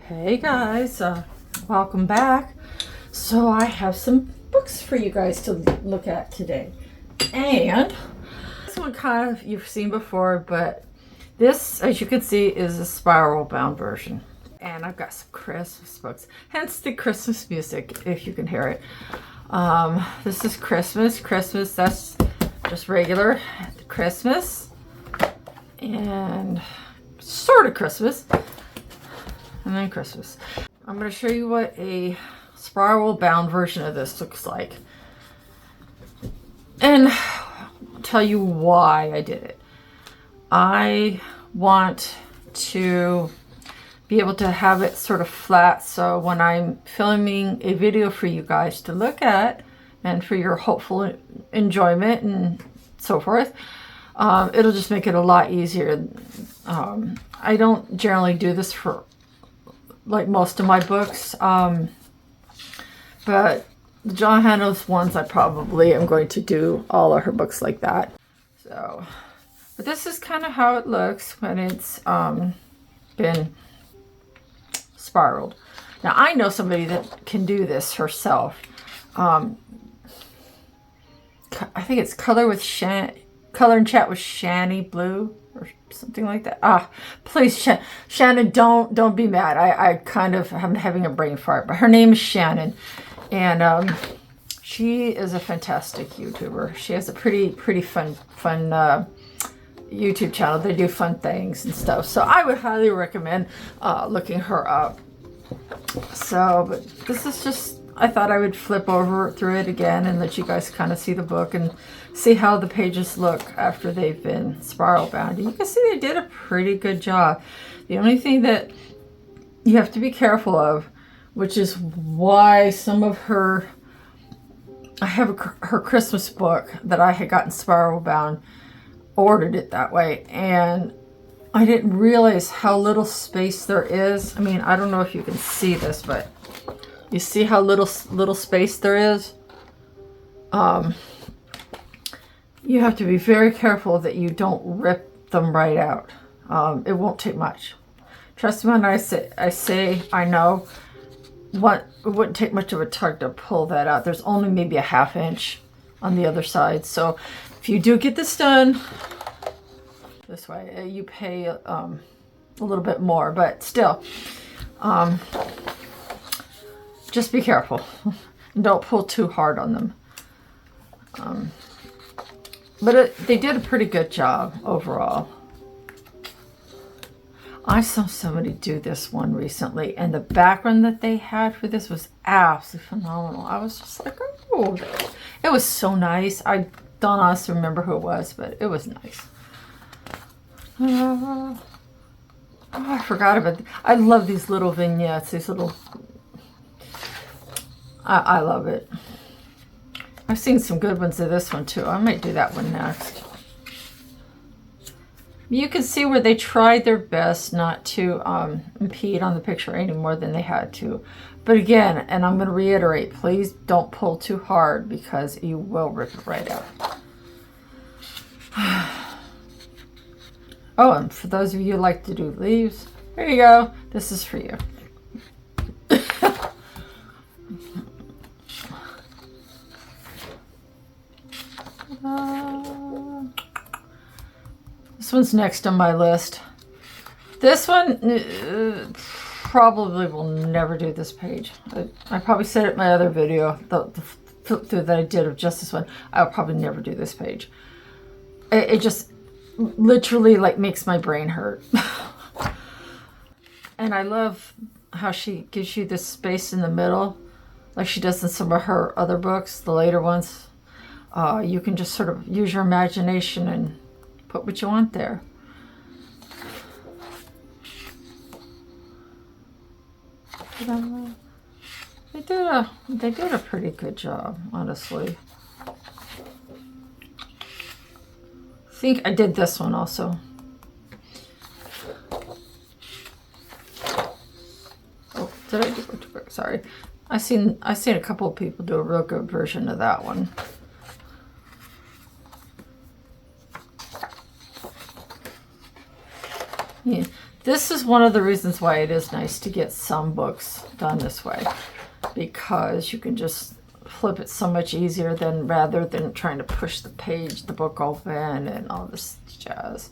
Hey guys, welcome back. So I have some books for you guys to look at today. And this one kind of you've seen before, but this, as you can see, is a spiral bound version. And I've got some Christmas books, hence the Christmas music, if you can hear it. This is Christmas. Christmas, that's just regular Christmas. And sort of Christmas. And then Christmas. I'm going to show you what a spiral bound version of this looks like. And I'll tell you why I did it. I want to be able to have it sort of flat, so when I'm filming a video for you guys to look at and for your hopeful enjoyment and so forth, it'll just make it a lot easier. I don't generally do this for like most of my books, but John Hannah's ones I probably am going to do all of her books like that. So, but this is kind of how it looks when it's been spiraled. Now I know somebody that can do this herself. I think it's Color and Chat with Shani Blue or something like that. Please, Shannon, don't be mad. I kind of am having a brain fart, but her name is Shannon, and she is a fantastic YouTuber. She has a pretty fun YouTube channel. They do fun things and stuff. So I would highly recommend looking her up. So, but this is just, I thought I would flip over through it again and let you guys kind of see the book and see how the pages look after they've been spiral bound. And you can see they did a pretty good job. The only thing that you have to be careful of, which is why some of her, I have her Christmas book that I had gotten spiral bound, ordered it that way, and I didn't realize how little space there is. I mean, I don't know if you can see this, but you see how little space there is? You have to be very careful that you don't rip them right out. It won't take much. Trust me when I say I know. It wouldn't take much of a tug to pull that out. There's only maybe a ½ inch on the other side. So if you do get this done this way, you pay a little bit more, but still, just be careful. Don't pull too hard on them. But they did a pretty good job overall. I saw somebody do this one recently, and the background that they had for this was absolutely phenomenal. I was just like, oh, it was so nice. I don't honestly remember who it was, but it was nice. I forgot about it. I love these little vignettes, these little... I love it. I've seen some good ones of this one too. I might do that one next. You can see where they tried their best not to impede on the picture any more than they had to. But again, and I'm going to reiterate, please don't pull too hard because you will rip it right out. Oh, and for those of you who like to do leaves, here you go. This is for you. This one's next on my list. This one probably will never do this page. I probably said it in my other video, the flip through that I did of just this one. I'll probably never do this page. It just literally like makes my brain hurt. And I love how she gives you this space in the middle, like she does in some of her other books, the later ones. You can just sort of use your imagination and put what you want there. They did a pretty good job, honestly. I think I did this one also. Oh, did I do it? Sorry. I've seen a couple of people do a real good version of that one. Yeah, This is one of the reasons why it is nice to get some books done this way, because you can just flip it so much easier than rather than trying to push the book open and all this jazz.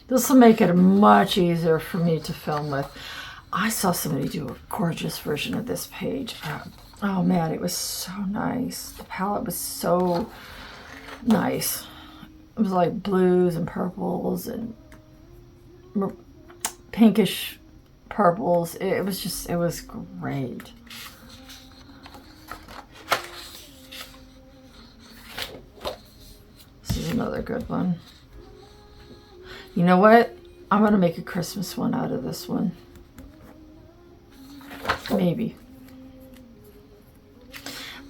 This will make it much easier for me to film with. I saw somebody do a gorgeous version of this page. Oh man, it was so nice. The palette was so nice. It was like blues and purples and pinkish purples. It was great. This is another good one. You know what? I'm going to make a Christmas one out of this one. Maybe.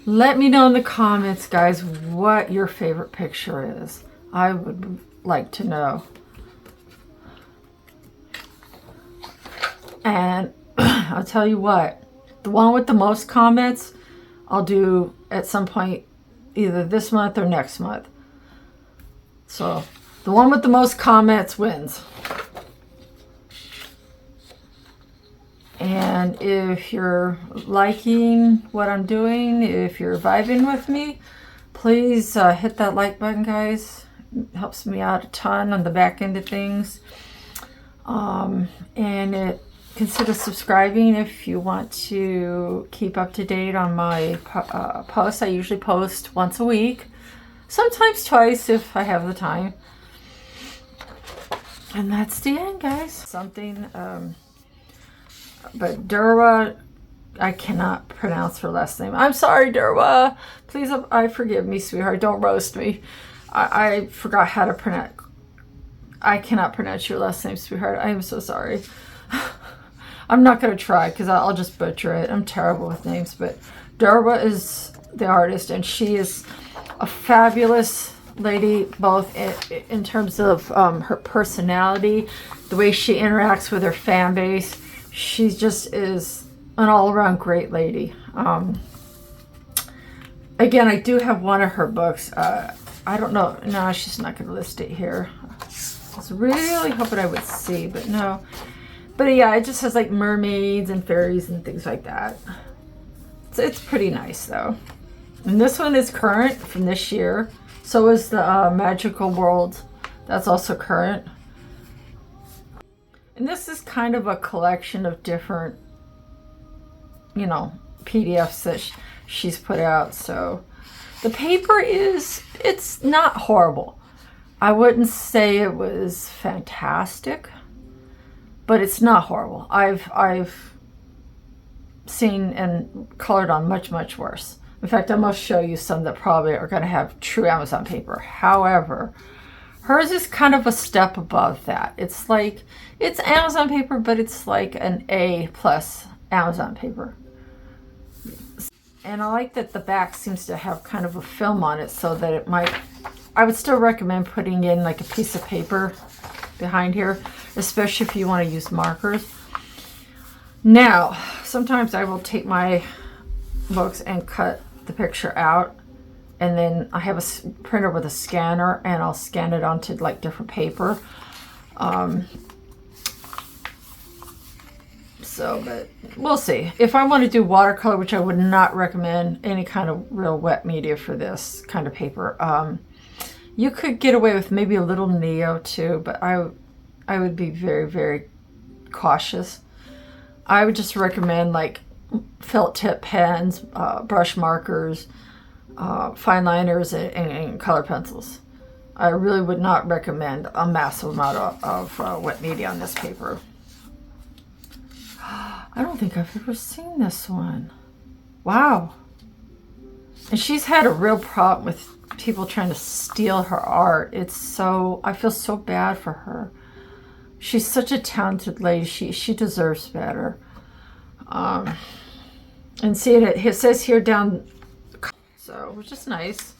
Let me know in the comments, guys, what your favorite picture is. I would like to know. And I'll tell you what, the one with the most comments, I'll do at some point either this month or next month. So the one with the most comments wins. And if you're liking what I'm doing, if you're vibing with me, please hit that like button, guys. It helps me out a ton on the back end of things. And consider subscribing if you want to keep up to date on my posts. I usually post once a week, sometimes twice if I have the time. And that's the end, guys. Something, but Durwa, I cannot pronounce her last name. I'm sorry, Durwa. Please, forgive me, sweetheart. Don't roast me. I forgot how to pronounce. I cannot pronounce your last name, sweetheart. I am so sorry. I'm not going to try because I'll just butcher it. I'm terrible with names, but Durwa is the artist, and she is a fabulous lady, both in terms of her personality, the way she interacts with her fan base. She just is an all-around great lady. Again, I do have one of her books. I don't know. No, she's not going to list it here. I was really hoping I would see, but no. But yeah, it just has like mermaids and fairies and things like that. It's pretty nice though. And this one is current from this year. So is the Magical World. That's also current. And this is kind of a collection of different, you know, PDFs that she's put out. So the paper it's not horrible. I wouldn't say it was fantastic, but it's not horrible. I've seen and colored on much, much worse. In fact, I must show you some that probably are going to have true Amazon paper. However, hers is kind of a step above that. It's like, it's Amazon paper, but it's like an A+ Amazon paper. And I like that the back seems to have kind of a film on it so that it might, I would still recommend putting in like a piece of paper behind here, especially if you want to use markers. Now, sometimes I will take my books and cut the picture out, and then I have a printer with a scanner, and I'll scan it onto like different paper. But we'll see. If I want to do watercolor, which I would not recommend any kind of real wet media for this kind of paper, you could get away with maybe a little Neo too, but I would be very, very cautious. I would just recommend like felt tip pens, brush markers, fine liners, and color pencils. I really would not recommend a massive amount of wet media on this paper. I don't think I've ever seen this one. Wow. And she's had a real problem with people trying to steal her art. I feel so bad for her. She's such a talented lady. She deserves better. And see it says here down, so which is nice.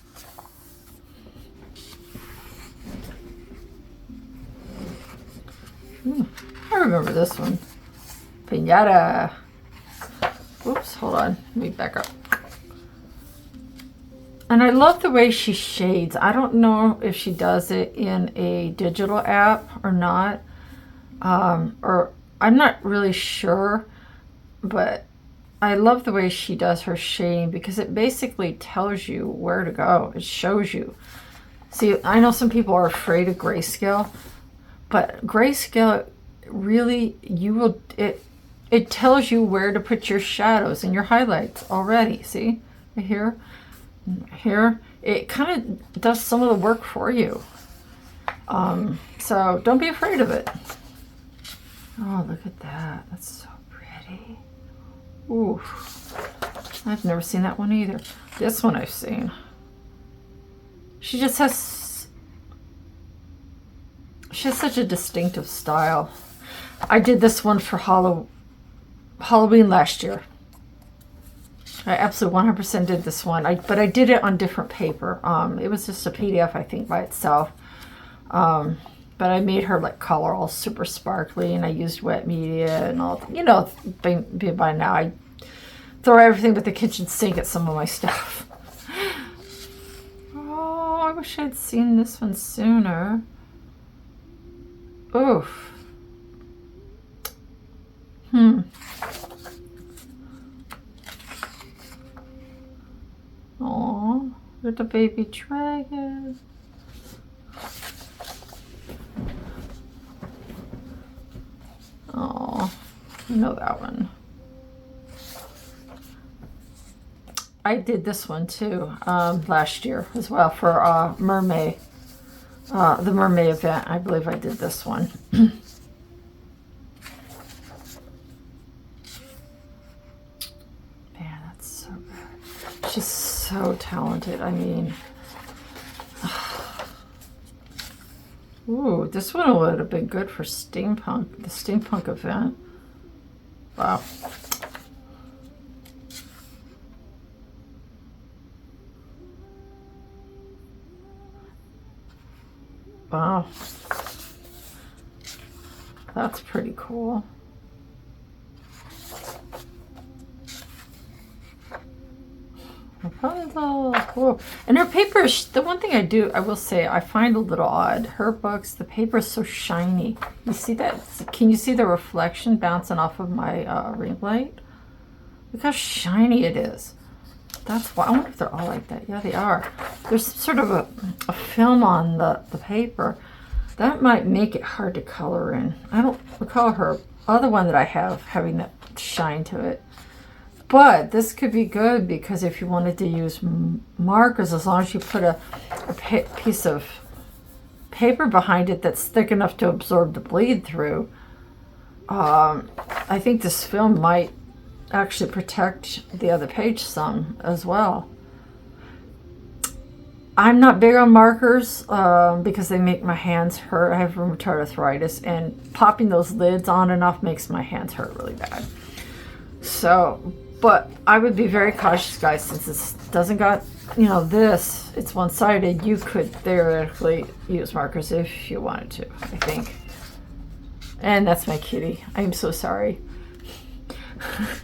I remember this one. Pinata. Oops, hold on. Let me back up. And I love the way she shades. I don't know if she does it in a digital app or not. Or I'm not really sure, but I love the way she does her shading because it basically tells you where to go. It shows you. See, I know some people are afraid of grayscale, but grayscale really, it tells you where to put your shadows and your highlights already. See, here, it kind of does some of the work for you. So don't be afraid of it. Oh, look at that. That's so pretty. Ooh, I've never seen that one either. This one I've seen. She has such a distinctive style. I did this one for Halloween last year. I absolutely 100% did this one. But I did it on different paper. It was just a PDF, I think, by itself. But I made her like color all super sparkly, and I used wet media and all. You know, by now I throw everything but the kitchen sink at some of my stuff. Oh, I wish I'd seen this one sooner. Oof. Oh, look at the baby dragon. Oh, I know that one. I did this one too last year as well for Mermaid. The Mermaid event. I believe I did this one. Man, that's so good. She's so talented. I mean, ooh, this one would have been good for steampunk, the steampunk event. Wow. Wow. That's pretty cool. Cool. And her paper, the one thing I will say, I find a little odd. Her books, the paper is so shiny. You see that? Can you see the reflection bouncing off of my ring light? Look how shiny it is. That's why. I wonder if they're all like that. Yeah, they are. There's sort of a film on the paper. That might make it hard to color in. I don't recall her other one that I have having that shine to it. But this could be good because if you wanted to use markers, as long as you put a piece of paper behind it that's thick enough to absorb the bleed through, I think this film might actually protect the other page some as well. I'm not big on markers because they make my hands hurt. I have rheumatoid arthritis, and popping those lids on and off makes my hands hurt really bad. So, but I would be very cautious, guys, since this doesn't got, you know, this, it's one-sided. You could theoretically use markers if you wanted to, I think. And that's my kitty. I'm so sorry.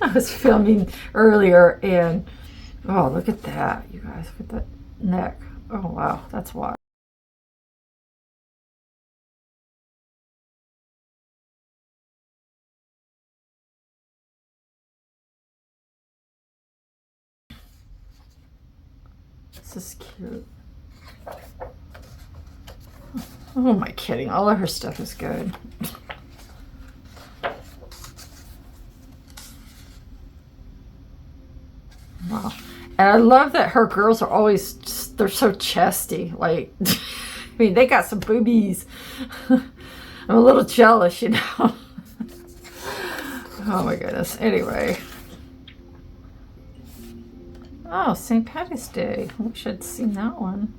I was filming earlier and, oh, look at that, you guys. Look at that neck. Oh, wow, that's wild. This is cute. Oh, am I kidding? All of her stuff is good. Wow. And I love that her girls are always just, they're so chesty. Like, I mean, they got some boobies. I'm a little jealous, you know. Oh my goodness. Anyway. Oh, St. Patty's Day. I wish I'd seen that one.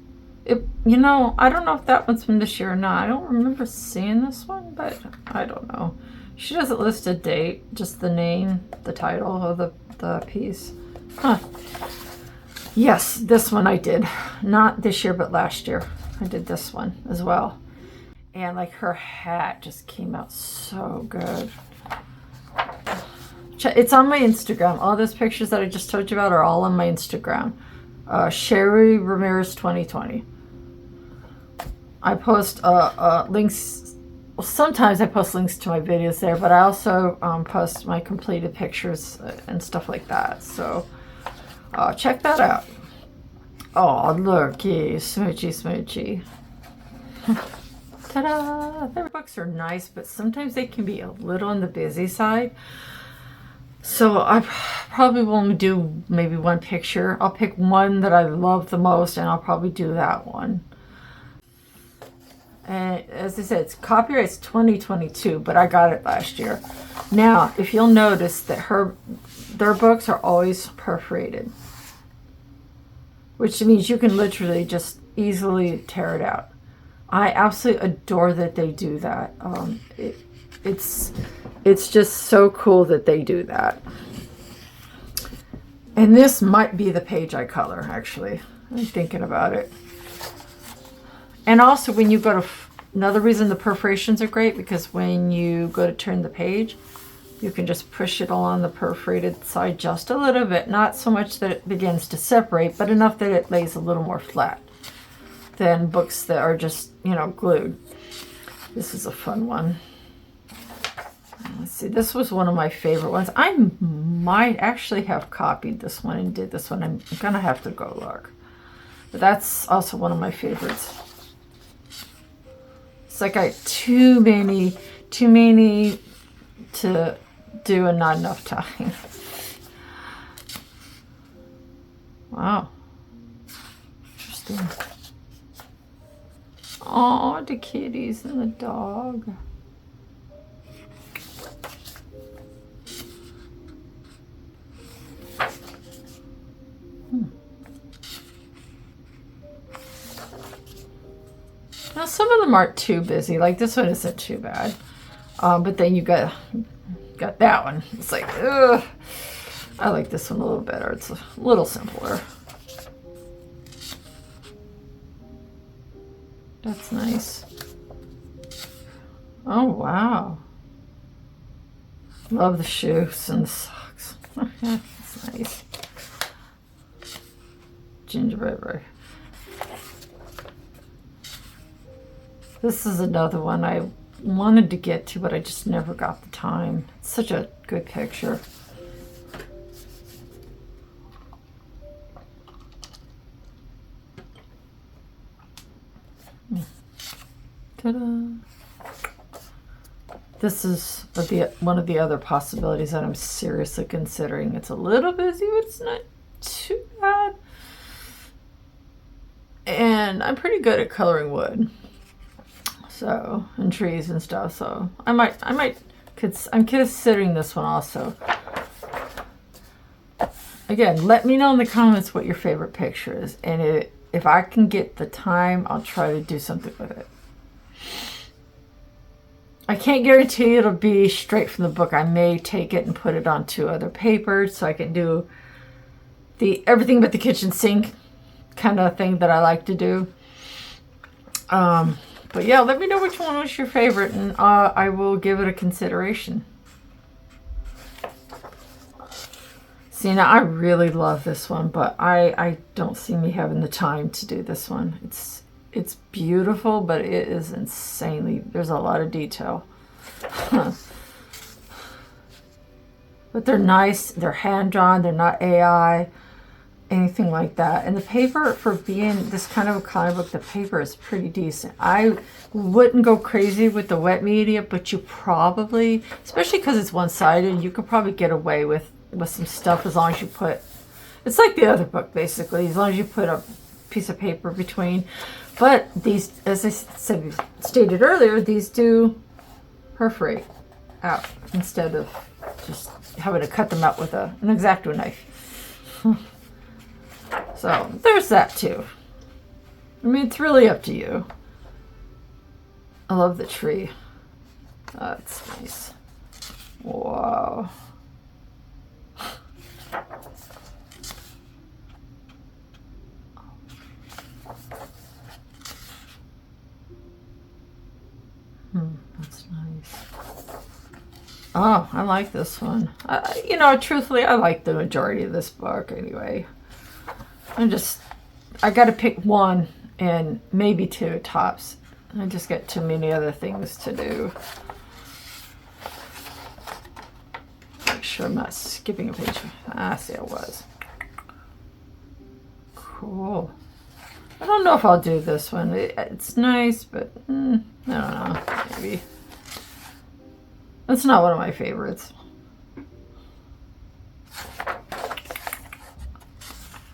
You know, I don't know if that one's from this year or not. I don't remember seeing this one, but I don't know. She doesn't list a date, just the name, the title of the piece. Huh. Yes, this one I did. Not this year, but last year. I did this one as well. And like her hat just came out so good. It's on my Instagram. All those pictures that I just told you about are all on my Instagram. Sherry Ramirez 2020. I post links. Well, sometimes I post links to my videos there, but I also post my completed pictures and stuff like that. So check that out. Oh, looky, smoochy, smoochy. Ta-da! Their books are nice, but sometimes they can be a little on the busy side. So I probably won't do maybe one picture. I'll pick one that I love the most, and I'll probably do that one. And as I said, it's copyright's 2022, but I got it last year. Now, if you'll notice that their books are always perforated, which means you can literally just easily tear it out. I absolutely adore that they do that. It's just so cool that they do that. And this might be the page I color, actually. I'm thinking about it. And also when you go to, another reason the perforations are great, because when you go to turn the page, you can just push it along the perforated side just a little bit. Not so much that it begins to separate, but enough that it lays a little more flat than books that are just, you know, glued. This is a fun one. Let's see, this was one of my favorite ones. I might actually have copied this one and did this one. I'm gonna have to go look. But that's also one of my favorites. It's like I too many to do and not enough time. Wow. Interesting. Oh, the kitties and the dog. Now some of them aren't too busy. Like this one isn't too bad. But then you got that one. It's like, ugh. I like this one a little better. It's a little simpler. That's nice. Oh, wow. Love the shoes and the socks. That's nice. Gingerbread bread. This is another one I wanted to get to, but I just never got the time. It's such a good picture. Ta-da! This is one of the other possibilities that I'm seriously considering. It's a little busy, but it's not too bad. And I'm pretty good at coloring wood. So, and trees and stuff. So I'm considering this one also. Again, let me know in the comments what your favorite picture is. And if I can get the time, I'll try to do something with it. I can't guarantee it'll be straight from the book. I may take it and put it onto other papers so I can do the everything but the kitchen sink kind of thing that I like to do. But yeah, let me know which one was your favorite, and I will give it a consideration. See, now I really love this one, but I don't see me having the time to do this one. It's beautiful, but it is insanely, there's a lot of detail. But they're nice, they're hand-drawn, they're not AI, anything like that. And the paper, for being this kind of a comic book, the paper is pretty decent. I wouldn't go crazy with the wet media, but you probably, especially because it's one-sided, you could probably get away with some stuff as long as you put, it's like the other book basically, as long as you put a piece of paper between. But these, as I stated earlier, these do perforate out instead of just having to cut them out with an X-Acto knife. So there's that too. I mean, it's really up to you. I love the tree. That's nice. Wow. That's nice. Oh, I like this one. You know, truthfully, I like the majority of this book anyway. I got to pick one and maybe two tops. I just got too many other things to do. Make sure I'm not skipping a page. Ah, see, I was. Cool. I don't know if I'll do this one. It's nice, but I don't know. Maybe. That's not one of my favorites.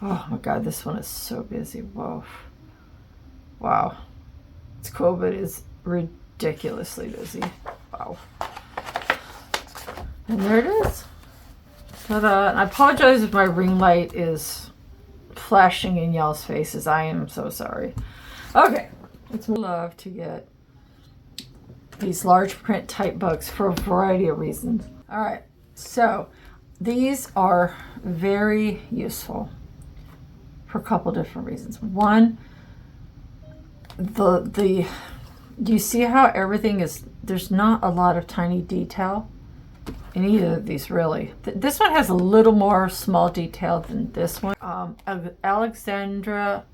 Oh my god, this one is so busy. Whoa. Wow. It's cool, but it's ridiculously busy. Wow. And there it is. Ta-da. And I apologize if my ring light is flashing in y'all's faces. I am so sorry. Okay. It's my love to get these large print type books for a variety of reasons. All right. So these are very useful for a couple different reasons. One, do you see how everything is, there's not a lot of tiny detail in either of these, really. This one has a little more small detail than this one. Alexandra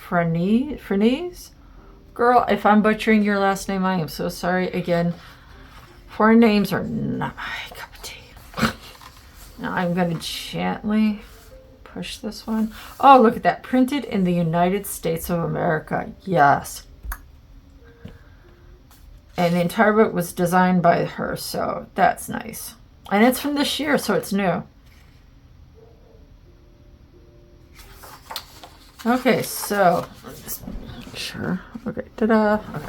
Frenies. Girl, if I'm butchering your last name, I am so sorry. Again, foreign names are not my cup of tea. Now I'm going to gently push this one. Oh, look at that. Printed in the United States of America. Yes. And the entire book was designed by her, so that's nice. And it's from this year, so it's new. Okay, so sure. Okay, ta-da. Okay.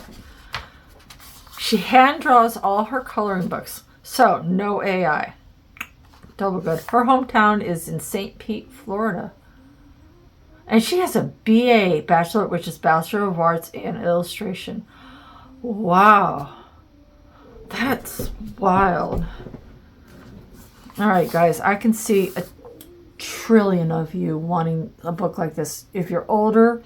She hand draws all her coloring books, so no AI. Double good. Her hometown is in St. Pete, Florida. And she has a BA, Bachelor, which is Bachelor of Arts in Illustration. Wow. That's wild. All right, guys, I can see a trillion of you wanting a book like this. If you're older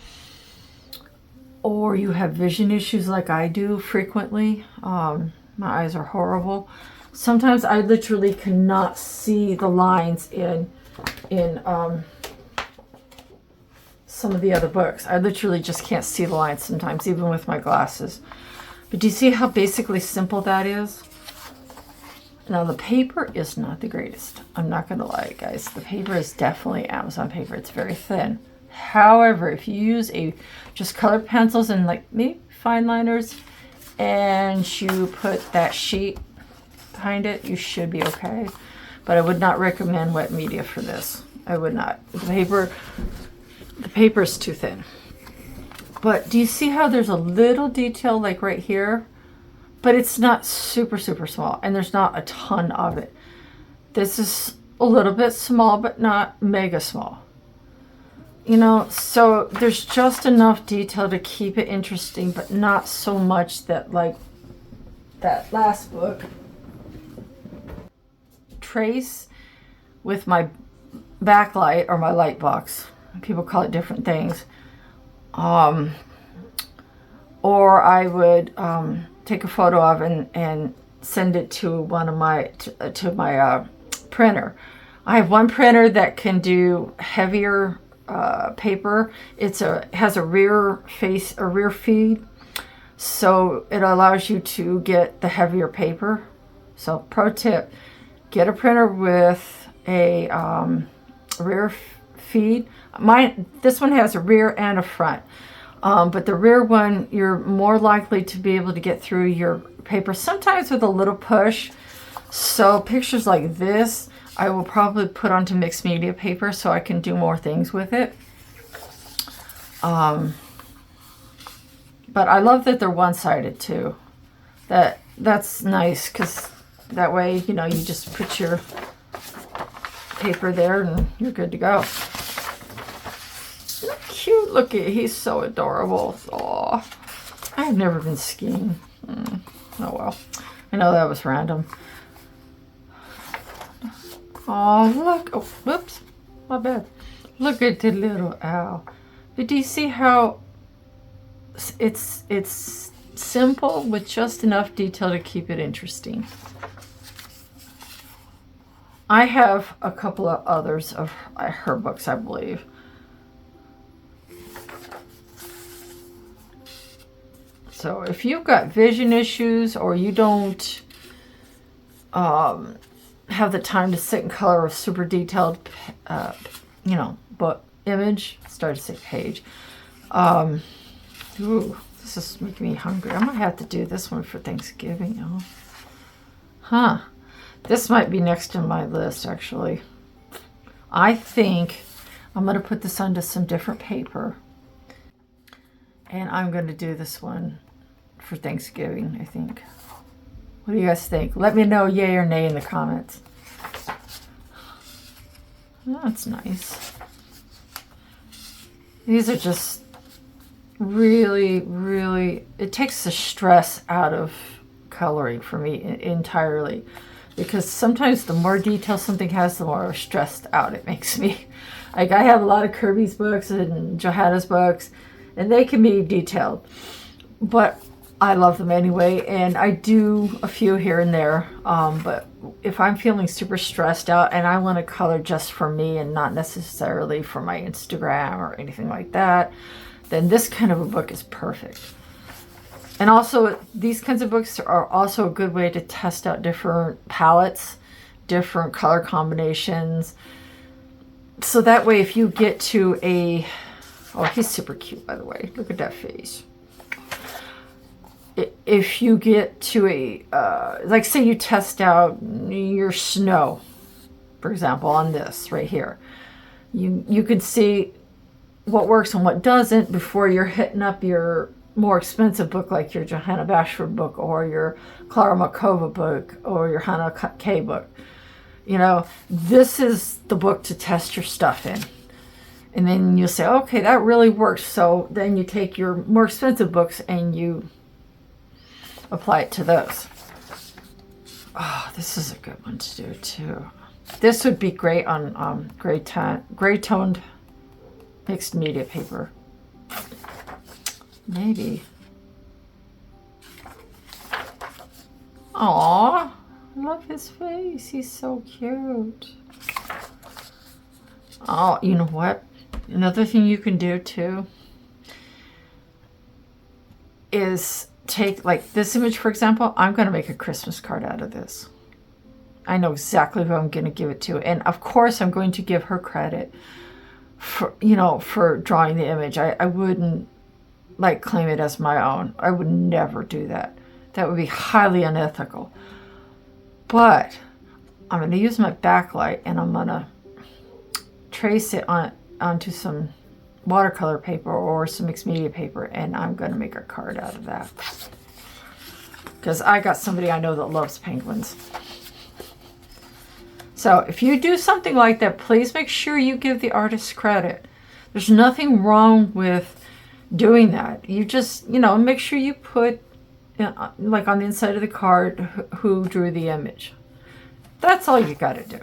or you have vision issues like I do frequently, my eyes are horrible. Sometimes I literally cannot see the lines in some of the other books. I literally just can't see the lines sometimes, even with my glasses. But do you see how basically simple that is? Now, the paper is not the greatest. I'm not going to lie, guys. The paper is definitely Amazon paper. It's very thin. However, if you use just colored pencils and like maybe fine liners, and you put that sheet behind it, you should be okay. But I would not recommend wet media for this. I would not. The paper is too thin. But do you see how there's a little detail like right here? But it's not super, super small, and there's not a ton of it. This is a little bit small, but not mega small. You know, so there's just enough detail to keep it interesting, but not so much that, like that last book, Trace, with my backlight or my light box. People call it different things. Or I would take a photo of and send it to one of my printer. I have one printer that can do heavier paper. It has a rear feed, so it allows you to get the heavier paper. So pro tip, get a printer with a rear feed. This one has a rear and a front. But the rear one, you're more likely to be able to get through your paper, sometimes with a little push. So pictures like this, I will probably put onto mixed media paper so I can do more things with it. But I love that they're one-sided too. That's nice, because that way, you know, you just put your paper there and you're good to go. Cute, look at, he's so adorable. Aw, I've never been skiing. Oh well, I know that was random. Oh look, oh whoops, my bad. Look at the little owl. But do you see how it's simple with just enough detail to keep it interesting? I have a couple of others of her books, I believe. So if you've got vision issues or you don't have the time to sit and color a super detailed, book image, start to say page. Ooh, this is making me hungry. I might have to do this one for Thanksgiving. Oh. Huh. This might be next on my list, actually. I think I'm going to put this onto some different paper. And I'm going to do this one for Thanksgiving, I think. What do you guys think? Let me know yay or nay in the comments. Oh, that's nice. These are just really, really, it takes the stress out of coloring for me entirely. Because sometimes the more detail something has, the more stressed out it makes me. Like I have a lot of Kirby's books and Johanna's books, and they can be detailed. But I love them anyway, and I do a few here and there. But if I'm feeling super stressed out and I want to color just for me and not necessarily for my Instagram or anything like that, then this kind of a book is perfect. And also, these kinds of books are also a good way to test out different palettes, different color combinations. So that way, if you get to a... Oh, he's super cute, by the way. Look at that face. If you get to a... like, say you test out your snow, for example, on this right here. You can see what works and what doesn't before you're hitting up your more expensive book like your Johanna Bashford book or your Clara Makova book or your Hannah K book. You know, this is the book to test your stuff in. And then you'll say, okay, that really works. So then you take your more expensive books and you apply it to those. Oh, this is a good one to do too. This would be great on gray toned mixed media paper. Maybe. Aww, I love his face. He's so cute. Oh, you know what? Another thing you can do too is take, like this image, for example. I'm going to make a Christmas card out of this. I know exactly who I'm going to give it to. And of course, I'm going to give her credit for, for drawing the image. I wouldn't like claim it as my own. I would never do that. That would be highly unethical. But I'm going to use my backlight and I'm going to trace it onto some watercolor paper or some mixed media paper, and I'm going to make a card out of that. Because I got somebody I know that loves penguins. So if you do something like that, please make sure you give the artist credit. There's nothing wrong with doing that. You just, make sure you put, like on the inside of the card, who drew the image. That's all you got to do.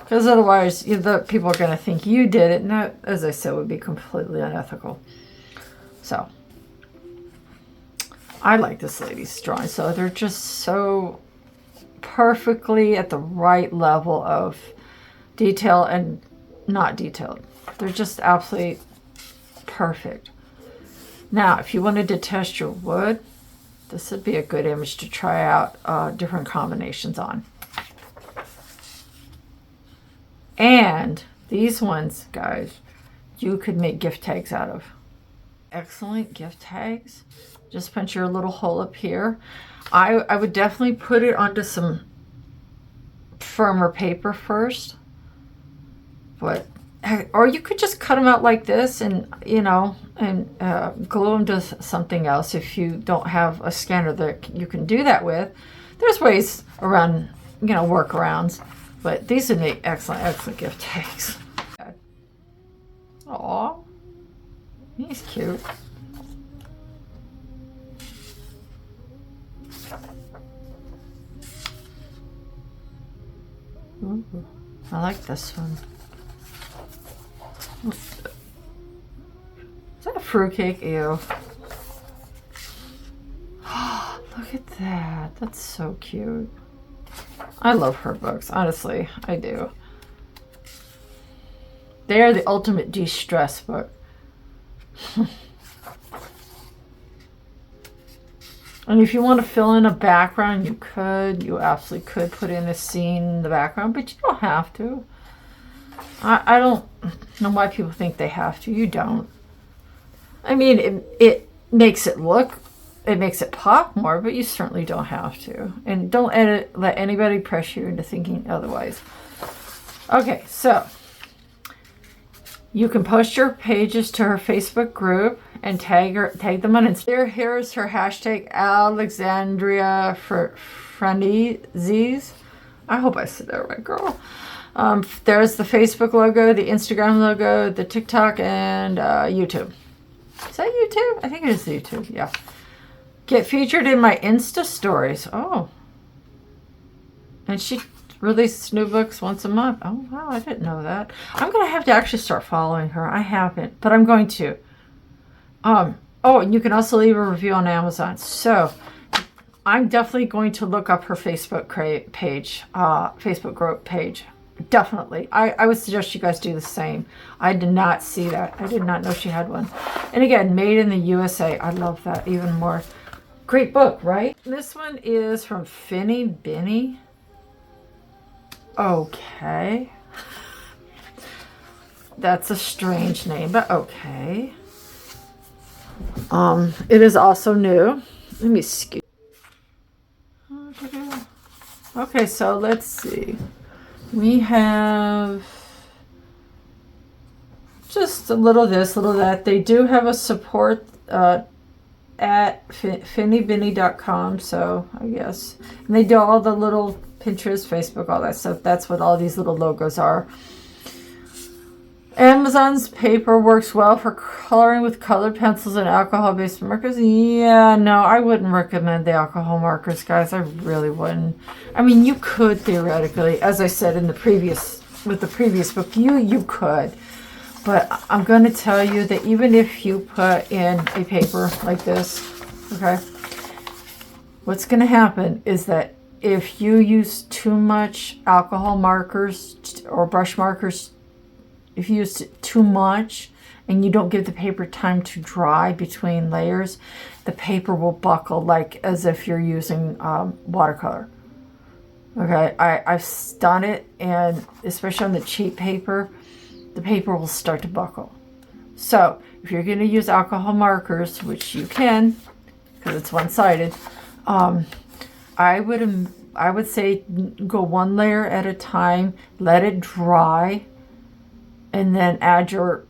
Because otherwise, the people are going to think you did it, and that, as I said, would be completely unethical. So, I like this lady's drawing. So they're just so perfectly at the right level of detail and not detailed. They're just absolutely perfect. Now, if you wanted to test your wood, this would be a good image to try out different combinations on. And these ones, guys, you could make gift tags out of. Excellent gift tags. Just punch your little hole up here. I would definitely put it onto some firmer paper first. But, or you could just cut them out like this and, glue them to something else if you don't have a scanner that you can do that with. There's ways around, workarounds. But these would make excellent gift tags. Aw, he's cute. Ooh, I like this one. Is that a fruitcake? Ew. Look at that. That's so cute. I love her books, honestly, I do. They are the ultimate de-stress book. And if you want to fill in a background, you could. You absolutely could put in a scene in the background, but you don't have to. I don't know why people think they have to. You don't. I mean, it makes it look, it makes it pop more, but you certainly don't have to. And don't let anybody pressure you into thinking otherwise. Okay, so you can post your pages to her Facebook group and tag them on Instagram. Here's her hashtag Alexandria-friendly. I hope I said that right, girl. There's the Facebook logo, the Instagram logo, the TikTok, and YouTube. Is that YouTube? I think it is YouTube, yeah. Get featured in my Insta stories. Oh. And she releases new books once a month. Oh, wow, I didn't know that. I'm going to have to actually start following her. I haven't, but I'm going to. Oh, and you can also leave a review on Amazon. So I'm definitely going to look up her Facebook page, Facebook group page. Definitely. I would suggest you guys do the same. I did not see that. I did not know she had one. And again, made in the USA. I love that even more. Great book, right? This one is from Fini Bini. Okay. That's a strange name, but okay. It is also new. Let me scoot. Okay, so let's see. We have just a little this, little that. They do have a support at finibini.com, so I guess. And they do all the little Pinterest, Facebook, all that stuff. That's what all these little logos are. Amazon's paper works well for coloring with colored pencils and alcohol-based markers. Yeah, no, I wouldn't recommend the alcohol markers, guys. I really wouldn't. I mean, you could theoretically, as I said in the previous book, you could. But I'm going to tell you that even if you put in a paper like this, okay, what's going to happen is that if you use too much alcohol markers or brush markers, if you use it too much and you don't give the paper time to dry between layers, the paper will buckle like as if you're using watercolor. Okay, I've done it, and especially on the cheap paper, the paper will start to buckle. So if you're going to use alcohol markers, which you can, because it's one-sided, I would say go one layer at a time, let it dry, and then add your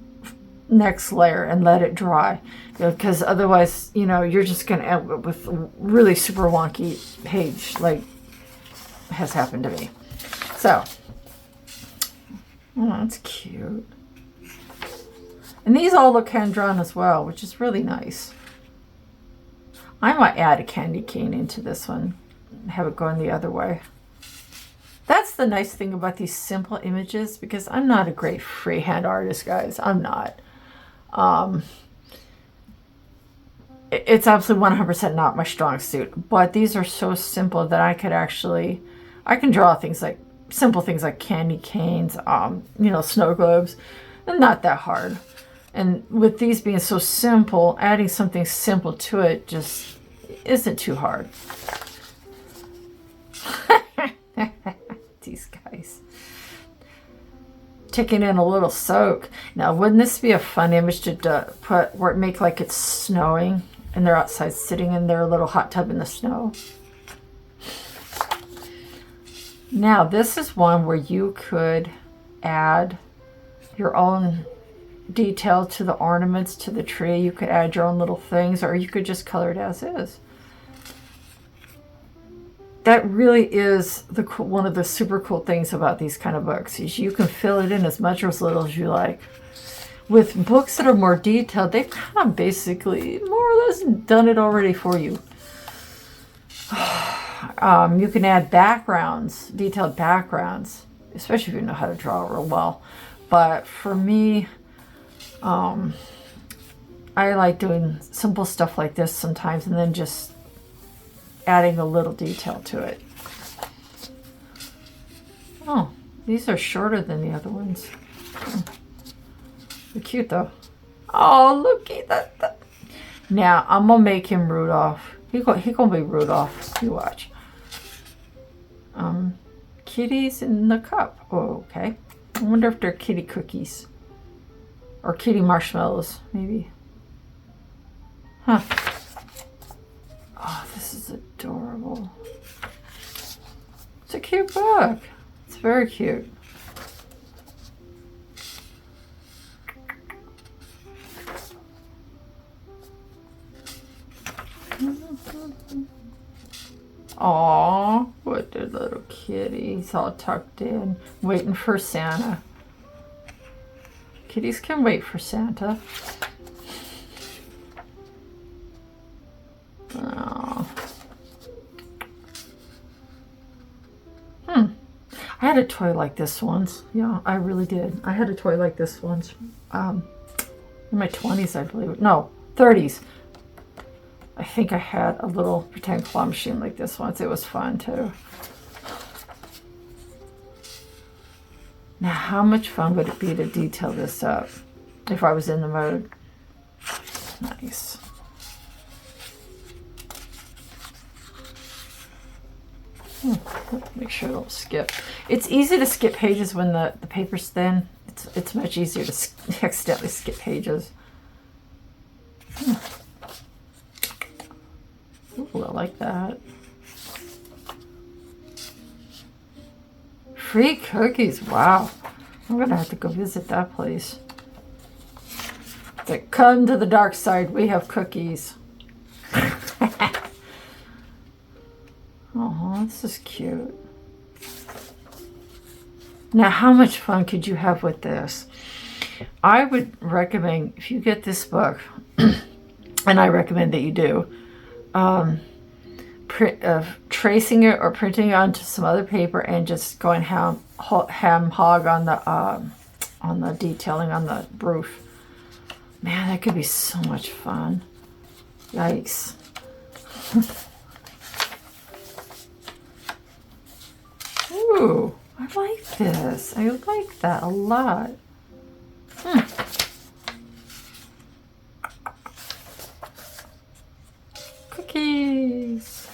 next layer and let it dry, because otherwise, you're just going to end up with a really super wonky page, like has happened to me. So, oh, that's cute. And these all look hand drawn as well, which is really nice. I might add a candy cane into this one, have it going the other way. That's the nice thing about these simple images, because I'm not a great freehand artist, guys. I'm not. It's absolutely 100% not my strong suit, but these are so simple that I can draw things like, simple things like candy canes, snow globes, and not that hard. And with these being so simple, adding something simple to it just isn't too hard. These guys. Taking in a little soak. Now, wouldn't this be a fun image to put where it make like it's snowing and they're outside sitting in their little hot tub in the snow? Now, this is one where you could add your own detail to the ornaments, to the tree. You could add your own little things, or you could just color it as is. That really is one of the super cool things about these kind of books, is you can fill it in as much or as little as you like. With books that are more detailed, they've kind of basically more or less done it already for you. You can add backgrounds, detailed backgrounds, especially if you know how to draw real well. But for me, I like doing simple stuff like this sometimes, and then just adding a little detail to it. Oh, these are shorter than the other ones. They're cute though. Oh, looky that. Now I'm gonna make him Rudolph. He gonna be Rudolph. You watch. Kitties in the cup. Oh, okay. I wonder if they're kitty cookies or kitty marshmallows, maybe. Huh. Oh, this is adorable. It's a cute book. It's very cute. Aw, what a little kitty. He's all tucked in, waiting for Santa. Kitties can wait for Santa. Oh. I had a toy like this once. Yeah, I really did. I had a toy like this once. In my 20s, I believe. No, 30s. I think I had a little pretend claw machine like this once. It was fun too. Now, how much fun would it be to detail this up if I was in the mode? Nice. Make sure I don't skip. It's easy to skip pages when the paper's thin. It's much easier to accidentally skip pages. Ooh, I like that. Free cookies. Wow. I'm going to have to go visit that place. Like, come to the dark side. We have cookies. Oh, this is cute. Now, how much fun could you have with this? I would recommend, if you get this book, and I recommend that you do, tracing it or printing it onto some other paper and just going ham hog on the detailing on the roof. Man, that could be so much fun. Yikes. Ooh, I like this. I like that a lot. Cookies.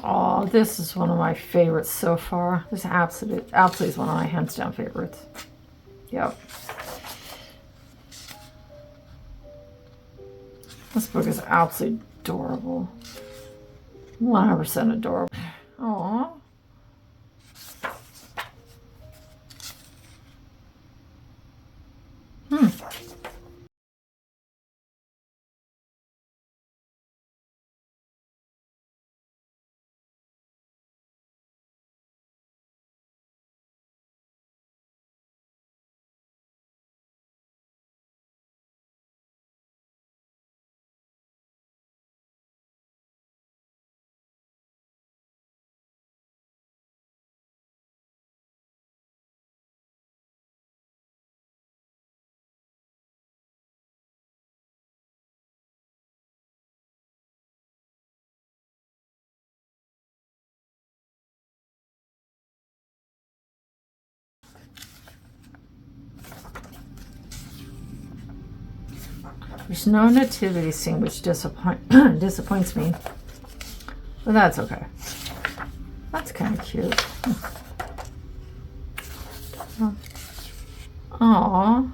Oh, this is one of my favorites so far. This absolutely is one of my hands down favorites. Yep. This book is absolutely adorable. 100% adorable. Aww. There's no nativity scene, which disappoints me. But that's okay. That's kind of cute. Aww.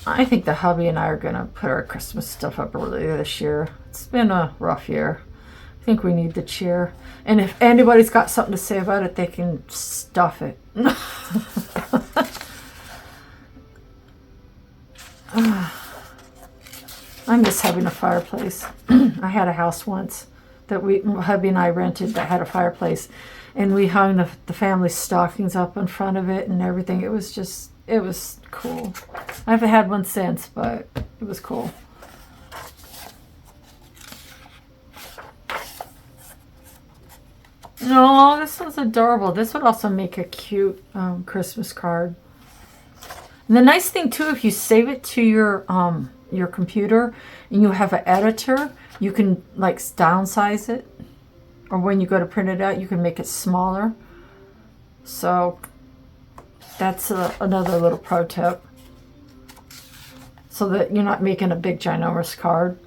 I think the hubby and I are going to put our Christmas stuff up earlier this year. It's been a rough year. I think we need the cheer. And if anybody's got something to say about it, they can stuff it. I miss having a fireplace. I had a house once that hubby and I rented that had a fireplace, and we hung the family stockings up in front of it and everything. It was cool. I haven't had one since, but it was cool. Oh, this one's adorable. This would also make a cute Christmas card. And the nice thing too, if you save it to your computer and you have an editor, you can like downsize it, or when you go to print it out, you can make it smaller. So that's another little pro tip, so that you're not making a big ginormous card.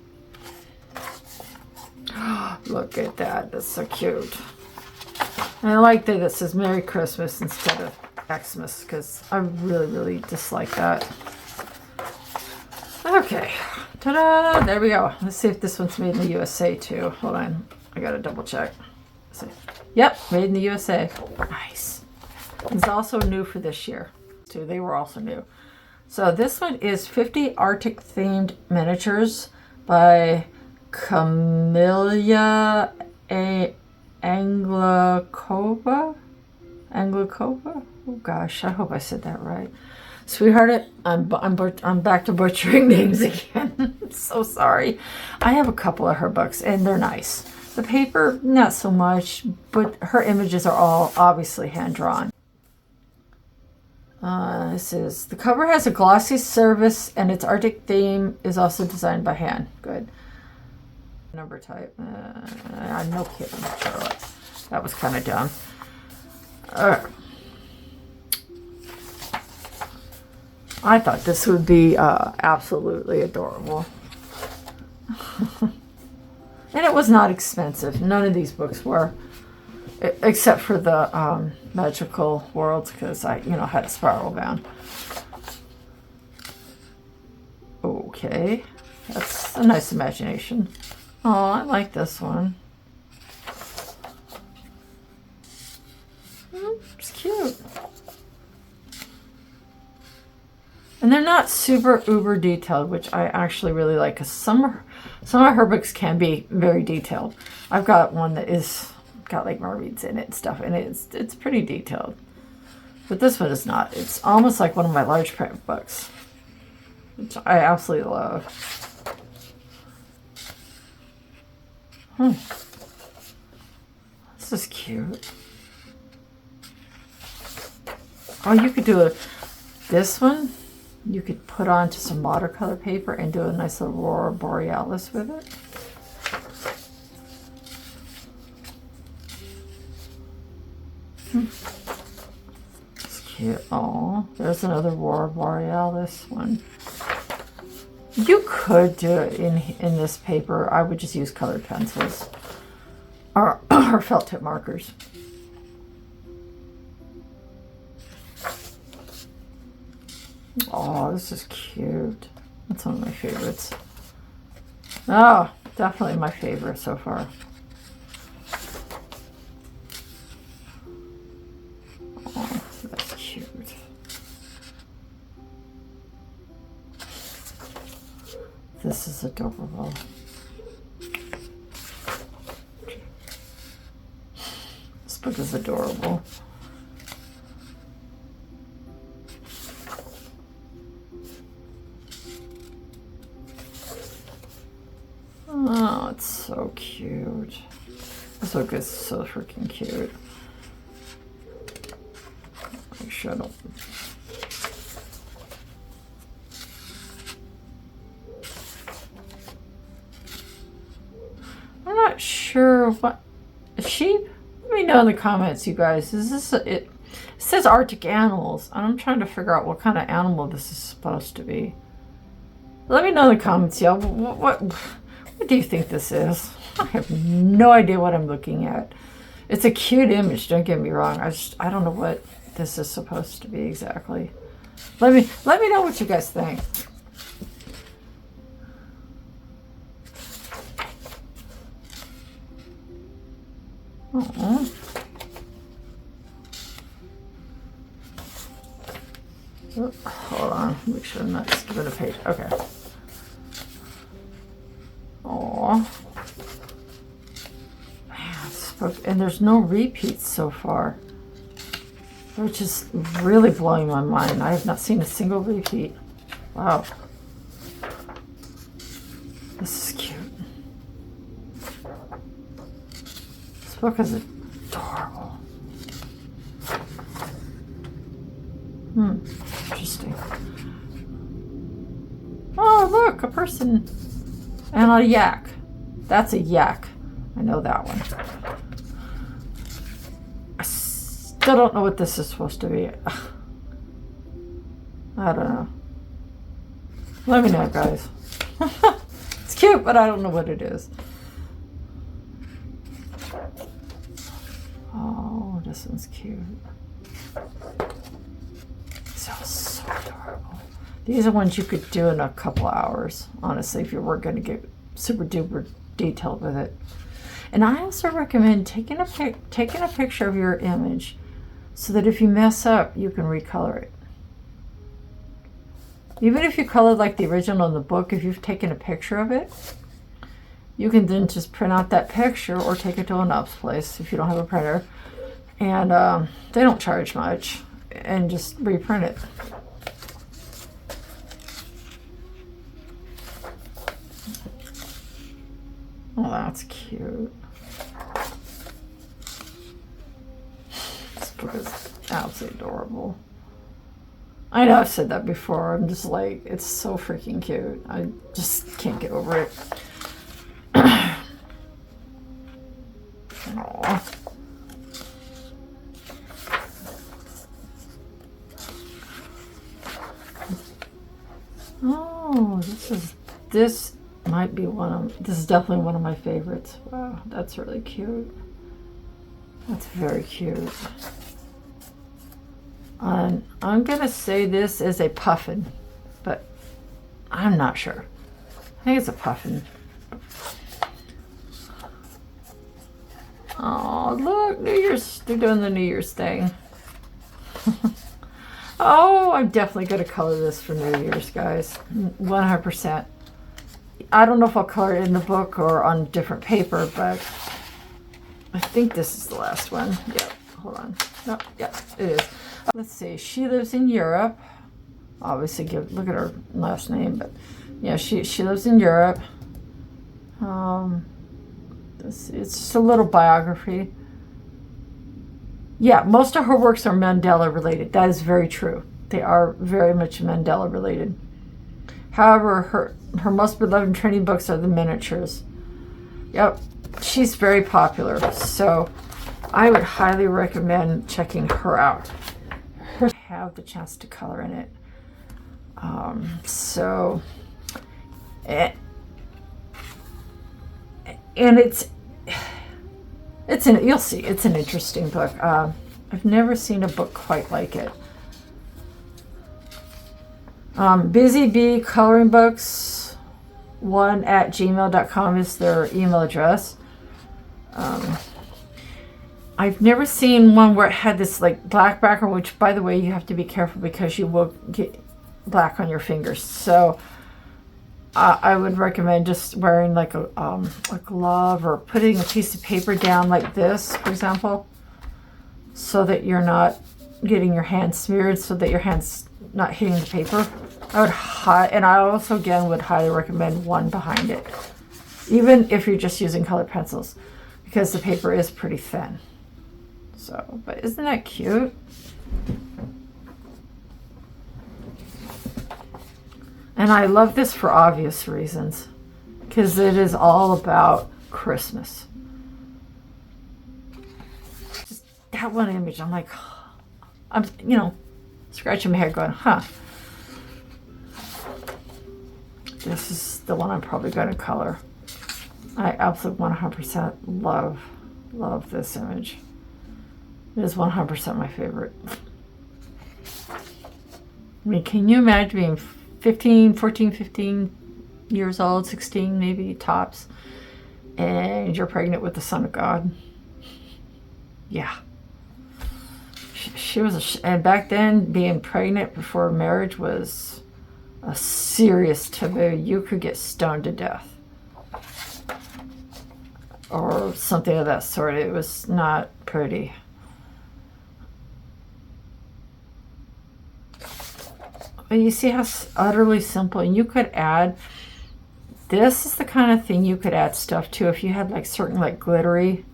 Look at that, that's so cute. And I like that it says Merry Christmas instead of Xmas, because I really dislike that. Okay, ta-da, there we go. Let's see if this one's made in the USA too. Hold on, I gotta double check. Let's see. Yep, made in the USA. Nice. It's also new for this year too. They were also new. So this one is 50 Arctic themed miniatures by Camellia Anglakova. Oh gosh, I hope I said that right. Sweetheart, I'm back to butchering names again. So sorry. I have a couple of her books and they're nice. The paper, not so much, but her images are all obviously hand drawn. The cover has a glossy surface and its Arctic theme is also designed by hand. Good. Number type. No kidding, Charlotte. That was kind of dumb. I thought this would be absolutely adorable. And it was not expensive. None of these books were. Except for the Magical Worlds, because I, had a spiral bound. Okay. That's a nice imagination. Oh, I like this one. It's cute. And they're not super uber detailed, which I actually really like, because some of her books can be very detailed. I've got one that is got like mermaids in it and stuff, and it's pretty detailed. But this one is not. It's almost like one of my large print books, which I absolutely love. This is cute. Oh, you could do this one. You could put onto some watercolor paper and do a nice little Aurora Borealis with it. It's cute. Oh, there's another Aurora Borealis one. You could do it in this paper. I would just use colored pencils or felt tip markers. Oh, this is cute. That's one of my favorites. Oh, definitely my favorite so far. Oh, that's cute. This is adorable. This book is adorable. Oh, it's so cute. This book is so freaking cute. Make sure I don't... I'm not sure what... A sheep? Let me know in the comments, you guys. Is this it says Arctic animals, and I'm trying to figure out what kind of animal this is supposed to be. Let me know in the comments, y'all. What do you think this is? I have no idea what I'm looking at. It's a cute image, don't get me wrong. I don't know what this is supposed to be exactly. Let me know what you guys think. Oh, hold on, make sure I'm not skipping a page. Okay. Oh, man, and there's no repeats so far, which is really blowing my mind. I have not seen a single repeat. Wow, this is cute. This book is adorable. Interesting. person and a yak. That's a yak. I know that one. I still don't know what this is supposed to be. I don't know. Let me know, guys. It's cute, but I don't know what it is. Oh, this one's cute. So adorable. These are ones you could do in a couple hours, honestly, if you were going to get super duper detailed with it. And I also recommend taking a picture of your image so that if you mess up, you can recolor it. Even if you colored like the original in the book, if you've taken a picture of it, you can then just print out that picture or take it to an ops place if you don't have a printer. And they don't charge much, and just reprint it. Oh, that's cute. This book is absolutely adorable. I know I've said that before. I'm just like, it's so freaking cute. I just can't get over it. Aww. Oh, this might be this is definitely one of my favorites. Wow, that's really cute. That's very cute. And I'm gonna say this is a puffin, but I'm not sure. I think it's a puffin. Oh, look, New Year's, they're doing the New Year's thing. Oh, I'm definitely going to color this for New Year's, guys. 100%. I don't know if I'll color it in the book or on different paper, but I think this is the last one. Yep, hold on. No, yeah, it is. Let's see, she lives in Europe. Obviously, look at her last name, but yeah, she lives in Europe. It's just a little biography. Yeah, most of her works are Mandela related. That is very true. They are very much Mandela related. However, her most beloved training books are the miniatures. Yep, she's very popular. So I would highly recommend checking her out. I have the chance to color in it. And you'll see, it's an interesting book. I've never seen a book quite like it. Busy Bee Coloring Books 1@gmail.com is their email address. I've never seen one where it had this like black background, which by the way, you have to be careful because you will get black on your fingers. So I would recommend just wearing like a glove or putting a piece of paper down like this, for example, so that you're not getting your hands smeared, so that your hands not hitting the paper. And I also again would highly recommend one behind it, even if you're just using colored pencils, because the paper is pretty thin. So, but isn't that cute? And I love this for obvious reasons, because it is all about Christmas. Just that one image, I'm like, I'm scratching my head going, huh. This is the one I'm probably going to color. I absolutely 100% love this image. It is 100% my favorite. I mean, can you imagine being 15 years old, 16 maybe tops, and you're pregnant with the Son of God? Yeah. She was, and back then being pregnant before marriage was a serious taboo. You could get stoned to death or something of that sort. It was not pretty. But you see how utterly simple, and you could add, this is the kind of thing you could add stuff to if you had like certain like glittery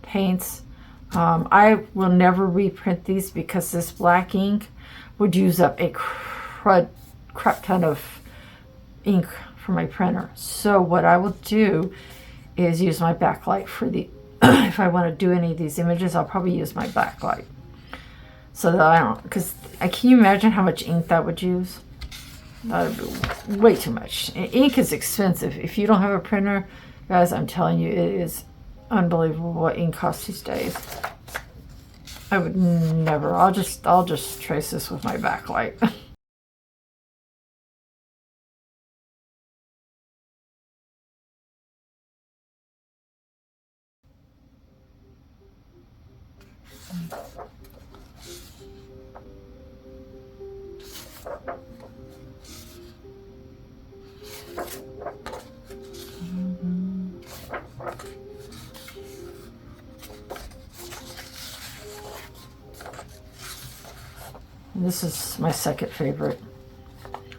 paints. I will never reprint these because this black ink would use up a crap ton of ink for my printer. So what I will do is use my backlight for the, if I want to do any of these images, I'll probably use my backlight. So that I don't, because can you imagine how much ink that would use? That would be way too much. Ink is expensive. If you don't have a printer, guys, I'm telling you, it is unbelievable what ink costs these days. I would never. I'll just trace this with my backlight. This is my second favorite.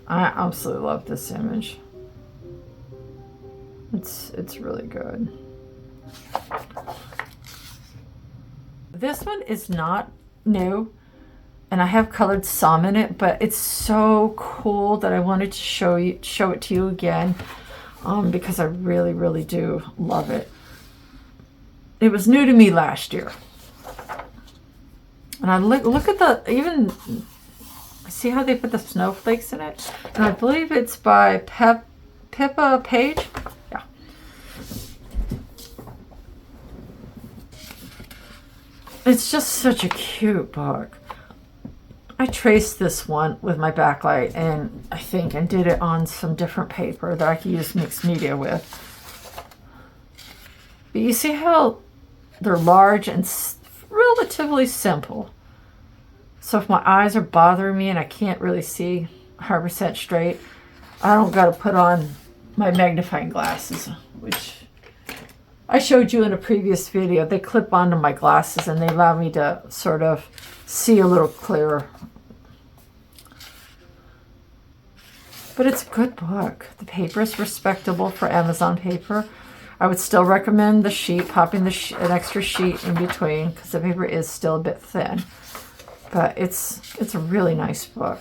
I absolutely love this image. It's really good. This one is not new, and I have colored some in it, but it's so cool that I wanted to show it to you again, because I really, really do love it. It was new to me last year. And I look at the, even, see how they put the snowflakes in it? And I believe it's by Pippa Page. Yeah. It's just such a cute book. I traced this one with my backlight, and I think, and did it on some different paper that I could use mixed media with. But you see how they're large and relatively simple. So if my eyes are bothering me and I can't really see 100% straight, I don't got to put on my magnifying glasses, which I showed you in a previous video. They clip onto my glasses and they allow me to sort of see a little clearer. But it's a good book. The paper is respectable for Amazon paper. I would still recommend the sheet, popping an extra sheet in between, because the paper is still a bit thin. But it's a really nice book.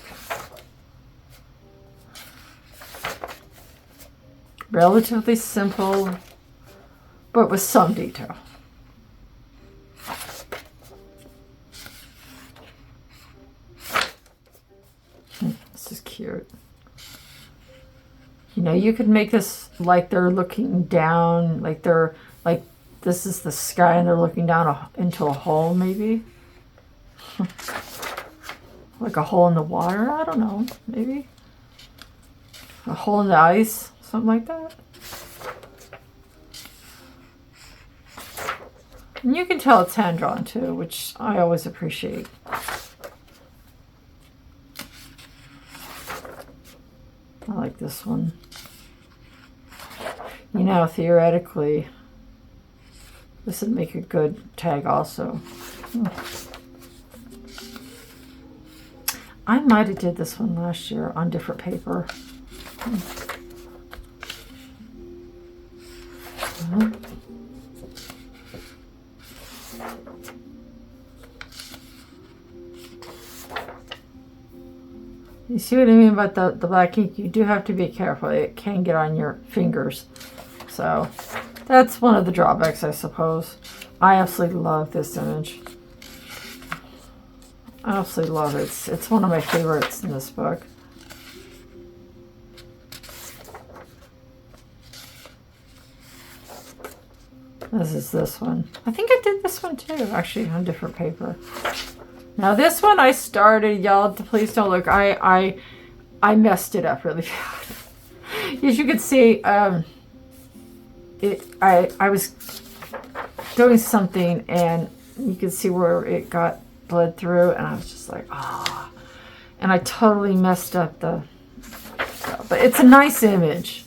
Relatively simple, but with some detail. This is cute. You know, you could make this like they're looking down, like this is the sky and they're looking down into a hole, maybe. Like a hole in the water, I don't know, maybe. A hole in the ice, something like that. And you can tell it's hand-drawn too, which I always appreciate. I like this one. You know, theoretically, this would make a good tag also. I might have did this one last year on different paper. You see what I mean about the black ink? You do have to be careful. It can get on your fingers. So that's one of the drawbacks, I suppose. I absolutely love this image. I absolutely love it. It's one of my favorites in this book. This is this one. I think I did this one too, actually, on different paper. Now this one I started, y'all, please don't look. I messed it up really bad. As you can see, I was doing something and you can see where it got bled through, and I was just like, ah. And I totally messed up but it's a nice image.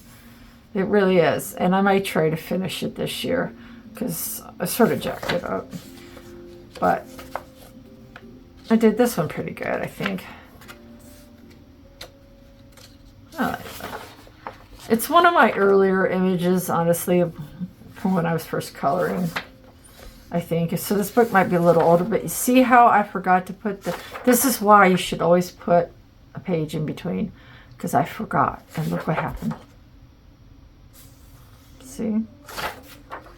It really is. And I might try to finish it this year because I sort of jacked it up. But I did this one pretty good, I think. I like that. It's one of my earlier images, honestly, from when I was first coloring, I think. So this book might be a little older, but you see how I forgot to put this is why you should always put a page in between, because I forgot, and look what happened. See?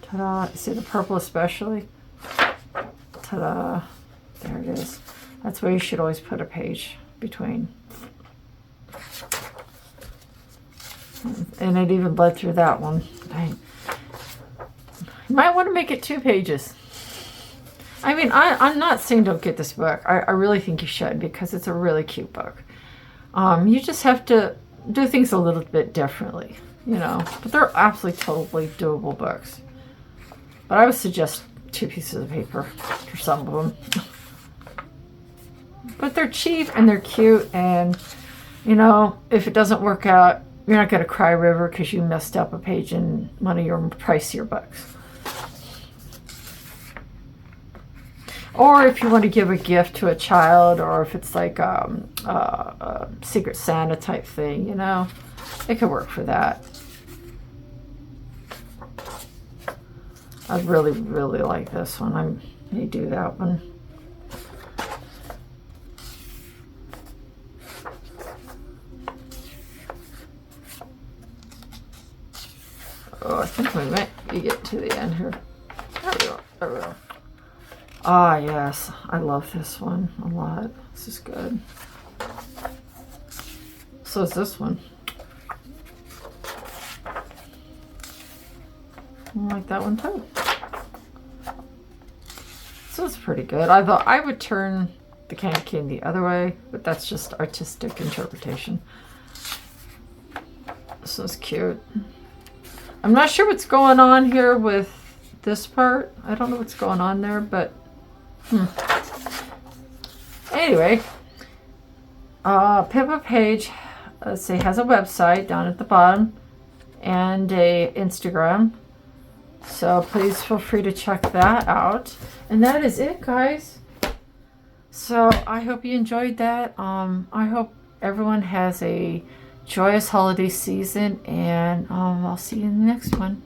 Ta-da. See the purple especially? Ta-da. There it is. That's where you should always put a page between. And it even bled through that one. Dang. You might want to make it 2 pages. I mean, I'm not saying don't get this book. I really think you should, because it's a really cute book. You just have to do things a little bit differently, you know. But they're absolutely totally doable books. But I would suggest 2 pieces of paper for some of them. But they're cheap and they're cute, and, you know, if it doesn't work out, you're not going to cry river because you messed up a page in one of your pricier books. Or if you want to give a gift to a child, or if it's like a Secret Santa type thing, you know, it could work for that. I really, really like this one. I may do that one. Oh, I think we might get to the end here. There we go. There we go. Ah, yes. I love this one a lot. This is good. So is this one. I like that one too. So it's pretty good. I thought I would turn the candy cane the other way, but that's just artistic interpretation. This is cute. I'm not sure what's going on here with this part. I don't know what's going on there, but anyway, Pippa Page, let's see, has a website down at the bottom and a Instagram. So please feel free to check that out. And that is it, guys. So I hope you enjoyed that. I hope everyone has a joyous holiday season, and I'll see you in the next one.